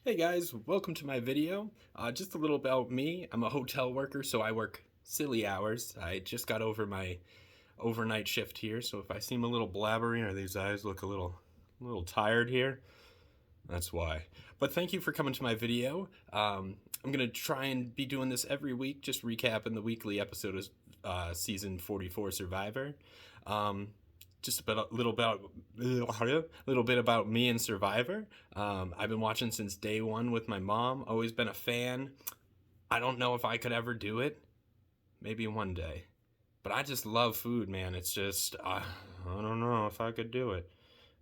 Hey guys, welcome to my video. Just a little about me. I'm a hotel worker, so I work silly hours. I just got over my overnight shift here, so if I seem a little blabbery or these eyes look a little tired here, that's why. But thank you for coming to my video. I'm gonna try and be doing this every week, just recapping the weekly episode of season 44 Survivor. Um, just little bit about me and Survivor. I've been watching since day one with my mom. Always been a fan. I don't know if I could ever do it. Maybe one day. But I just love food, man. It's just I don't know if I could do it.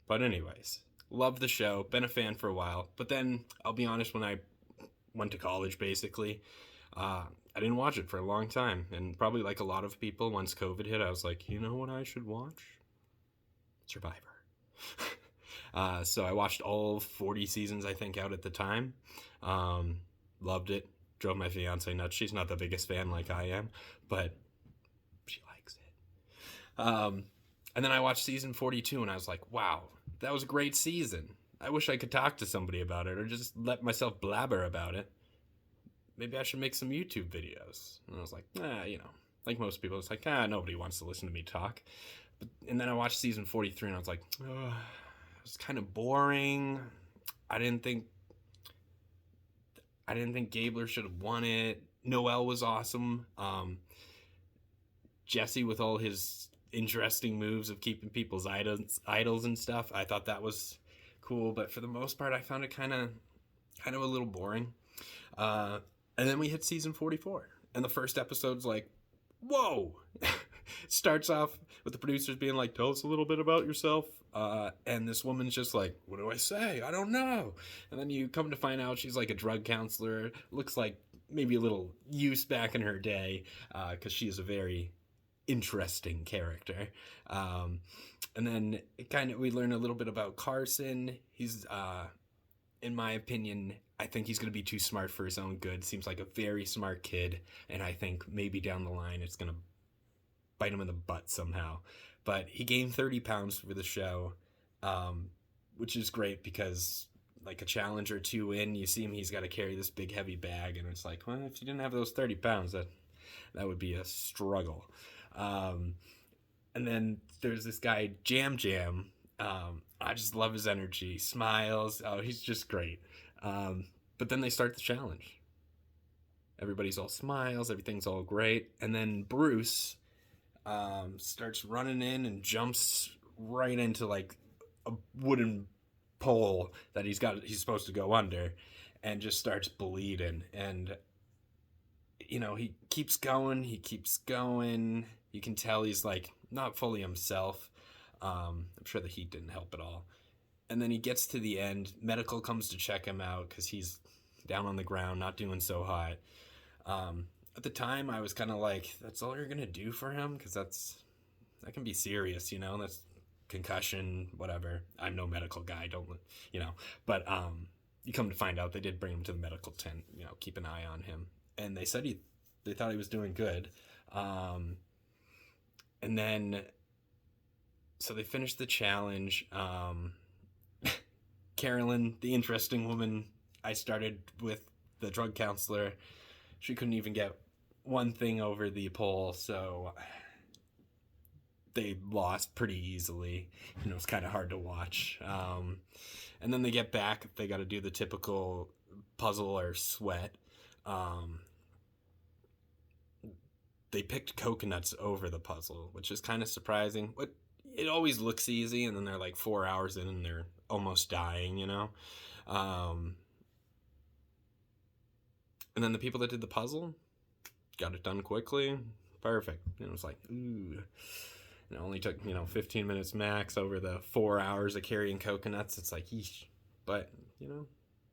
But anyways, love the show. Been a fan for a while. But then I'll be honest, when I went to college, basically, I didn't watch it for a long time. And probably like a lot of people, once COVID hit, I was like, you know what I should watch? Survivor. So I watched all 40 seasons, I think, out at the time. Loved it. Drove my fiance nuts. She's not the biggest fan like I am, but she likes it. And then I watched season 42 and I was like, wow, that was a great season. I wish I could talk to somebody about it or just let myself blabber about it. Maybe I should make some YouTube videos. And I was like, like most people, it's like, nobody wants to listen to me talk. And then I watched season 43 and I was like, oh, it was kind of boring. I didn't think Gabler should have won it. Noel was awesome. Jesse with all his interesting moves of keeping people's idols and stuff. I thought that was cool, but for the most part, I found it kind of a little boring. And then we hit season 44, and the first episode's like, whoa. Starts off with the producers being like, tell us a little bit about yourself, and this woman's just like, what do I say? I don't know. And then you come to find out she's like a drug counselor, looks like maybe a little use back in her day, because she is a very interesting character. And then we learn a little bit about Carson. He's in my opinion, I think he's going to be too smart for his own good. Seems like a very smart kid, and I think maybe down the line it's going to bite him in the butt somehow. But he gained 30 pounds for the show, which is great because, like, a challenge or two in, you see him, he's got to carry this big heavy bag, and it's like, well, if you didn't have those 30 pounds, that would be a struggle. And then there's this guy, Jam Jam. I just love his energy, smiles. Oh, he's just great. But then they start the challenge. Everybody's all smiles, everything's all great. And then Bruce starts running in and jumps right into like a wooden pole that he's supposed to go under, and just starts bleeding. And he keeps going, you can tell he's like not fully himself. I'm sure the heat didn't help at all. And then he gets to the end, medical comes to check him out because he's down on the ground, not doing so hot. At the time, I was kind of like, that's all you're going to do for him? Because that can be serious, that's concussion, whatever. I'm no medical guy, but you come to find out they did bring him to the medical tent, keep an eye on him. And they said they thought he was doing good. And then, so they finished the challenge. Carolyn, the interesting woman I started with, the drug counselor, she couldn't even get one thing over the pole, so they lost pretty easily. It's kind of hard to watch. And then they get back, they got to do the typical puzzle or sweat. They picked coconuts over the puzzle, which is kind of surprising. It always looks easy, and then they're like 4 hours in and they're almost dying, and then the people that did the puzzle got it done quickly. Perfect. It was like, ooh. It only took, 15 minutes max over the 4 hours of carrying coconuts. It's like, yeesh. But, you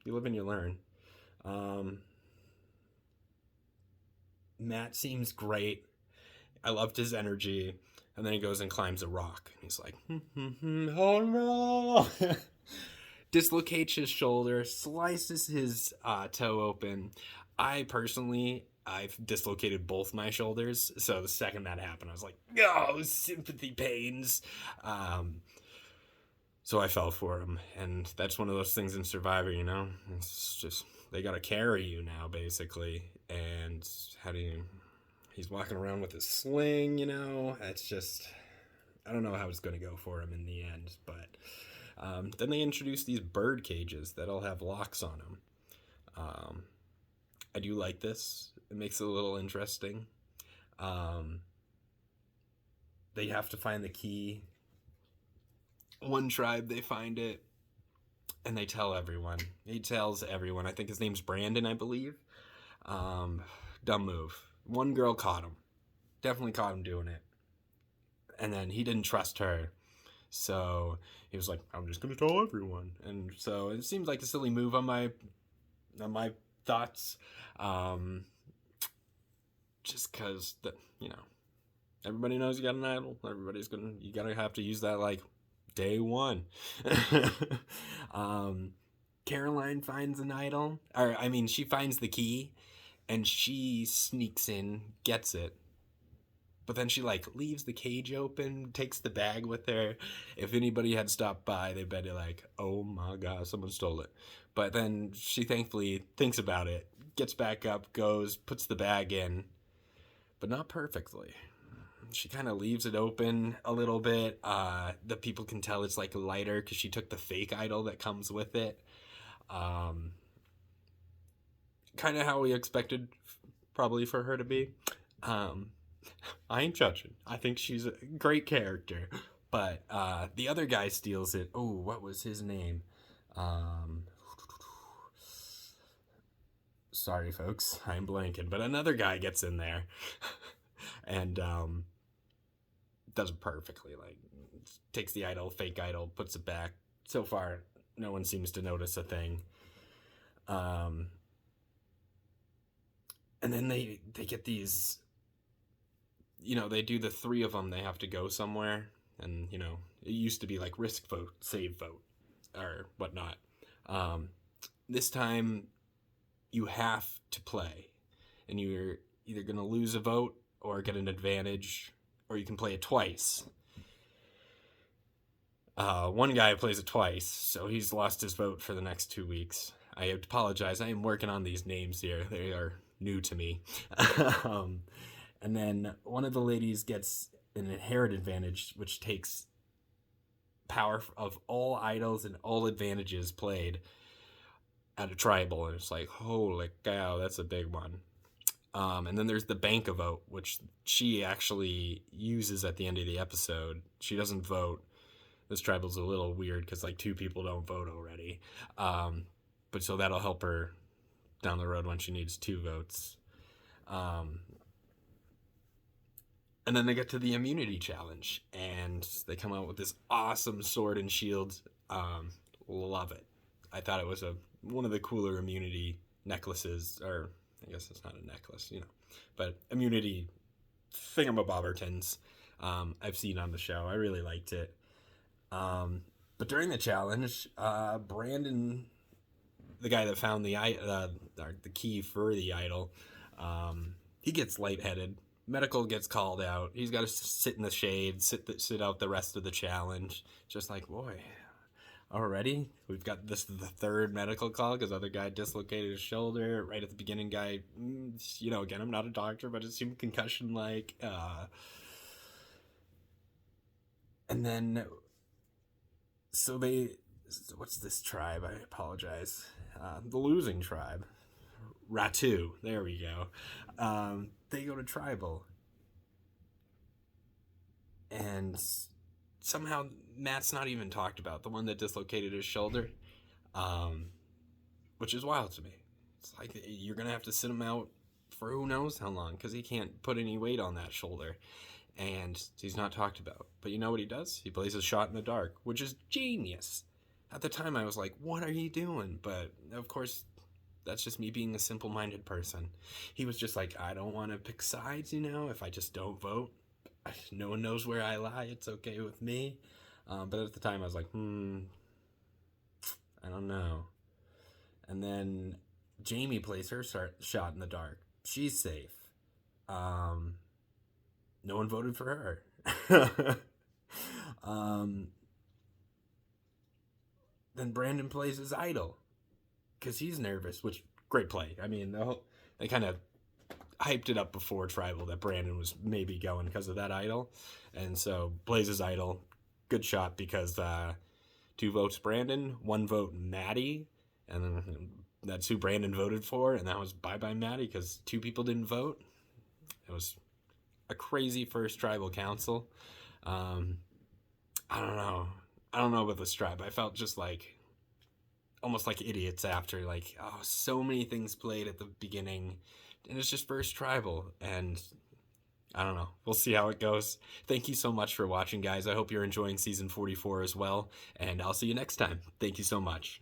live and you learn. Matt seems great. I loved his energy. And then he goes and climbs a rock. And he's like, oh no. Dislocates his shoulder, slices his toe open. I've dislocated both my shoulders. So the second that happened, I was like, oh, sympathy pains. So I fell for him, and that's one of those things in Survivor, you know? It's just, they gotta carry you now, basically. And how do you. He's walking around with his sling, you know? It's just. I don't know how it's gonna go for him in the end, but. Then they introduce these bird cages that'll have locks on them. Um, I do like this. It makes it a little interesting. Um, they have to find the key. One tribe, they find it, and they tell everyone. He tells everyone. I think his name's Brandon, I believe. Um, Dumb move. One girl caught him. Definitely caught him doing it. And then he didn't trust her. So he was like, I'm just going to tell everyone. And so it seems like a silly move on my thoughts. Just because, you know, everybody knows you got an idol. You got to have to use that like day one. Caroline finds an idol. Or, I mean, she finds the key and she sneaks in, gets it. But then she like leaves the cage open, takes the bag with her. If anybody had stopped by, they'd be like, oh my God, someone stole it. But then she thankfully thinks about it, gets back up, goes, puts the bag in, but not perfectly. She kind of leaves it open a little bit. The people can tell it's like lighter because she took the fake idol that comes with it. Kind of how we expected probably for her to be. I ain't judging. I think she's a great character. But the other guy steals it. Oh, what was his name? Sorry, folks. I'm blanking. But another guy gets in there. And does it perfectly. Like, takes the idol, fake idol, puts it back. So far, no one seems to notice a thing. And then they get these, you know, they do the three of them. They have to go somewhere. And, you know, it used to be like risk vote, save vote, or whatnot. This time, you have to play. And you're either going to lose a vote or get an advantage, or you can play it twice. One guy plays it twice, so he's lost his vote for the next 2 weeks. I apologize. I am working on these names here. They are new to me. And then one of the ladies gets an inherit advantage, which takes power of all idols and all advantages played at a tribal. And it's like, holy cow, that's a big one. And then there's the bank a vote, which she actually uses at the end of the episode. She doesn't vote. This tribal's a little weird because like 2 people don't vote already. But so that'll help her down the road when she needs 2 votes. And then they get to the immunity challenge, and they come out with this awesome sword and shield. Love it. I thought it was one of the cooler immunity necklaces, or I guess it's not a necklace, you know, but immunity thingamabobbertons I've seen on the show. I really liked it. But during the challenge, Brandon, the guy that found the key for the idol, he gets lightheaded. Medical gets called out. He's got to sit in the shade, sit out the rest of the challenge. Just like, boy, already we've got the 3rd medical call because other guy dislocated his shoulder right at the beginning. Guy, you know, again, I'm not a doctor, but it seemed concussion like. And then, so what's this tribe? I apologize. The losing tribe. Ratu. There we go. They go to tribal. And somehow Matt's not even talked about. The one that dislocated his shoulder. Which is wild to me. It's like you're going to have to sit him out for who knows how long because he can't put any weight on that shoulder. And he's not talked about. But you know what he does? He plays a shot in the dark, which is genius. At the time, I was like, what are you doing? But, of course, that's just me being a simple-minded person. He was just like, I don't want to pick sides, you know? If I just don't vote, no one knows where I lie. It's okay with me. But at the time, I was like, I don't know. And then Jamie plays her shot in the dark. She's safe. No one voted for her. then Brandon plays his idol because he's nervous, which great play. I mean, they kind of hyped it up before Tribal that Brandon was maybe going because of that idol. And so plays his idol. Good shot because 2 votes Brandon, 1 vote Maddie. And then that's who Brandon voted for. And that was bye-bye Maddie because 2 people didn't vote. It was a crazy first Tribal Council. I don't know. I don't know about this tribe. I felt just like almost like idiots after, like, oh, so many things played at the beginning, and it's just first Tribal, and I don't know. We'll see how it goes. Thank you so much for watching, guys. I hope you're enjoying season 44 as well, and I'll see you next time. Thank you so much.